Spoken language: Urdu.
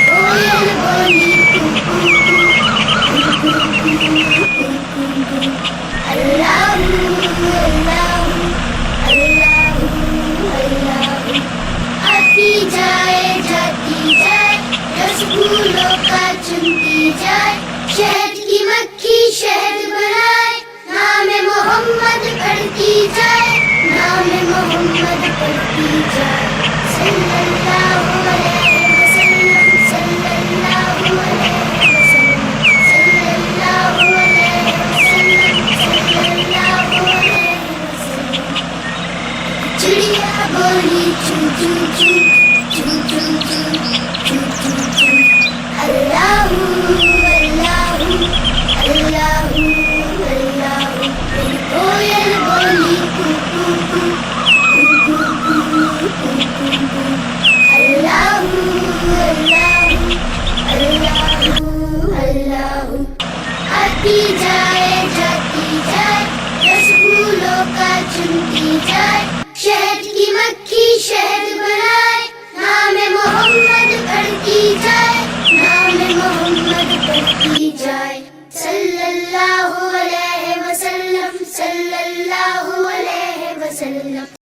کوئل بولی اللہ اللہ اللہ اللہ، آتی جائے جاتی جائے، رسولوں کا چنتی جائے، شہد کی مکھی شہد بنائے، نام محمد پڑھتی جائے، نام محمد پڑھتی جائے، صلی اللہ علیہ وسلم، صلی اللہ علیہ وسلم، صلی اللہ علیہ وسلم، صلی اللہ علیہ وسلم۔ چڑیا بولی چو چو چو چو چو چو چو چو چو، اللہ اللہ اللہ اللہ، کوئل بولی کو کو کو کو کو کو کو کو، اللہ اللہ اللہ اللہ، آتی جائے جاتی جائے، رسولوں کا چنتی جائے، شہد کی مکھی شہد بنائے، نام محمد پڑھتی جائے، نام محمد پڑھتی جائے، صلی اللہ علیہ وسلم، صلی اللہ علیہ وسلم۔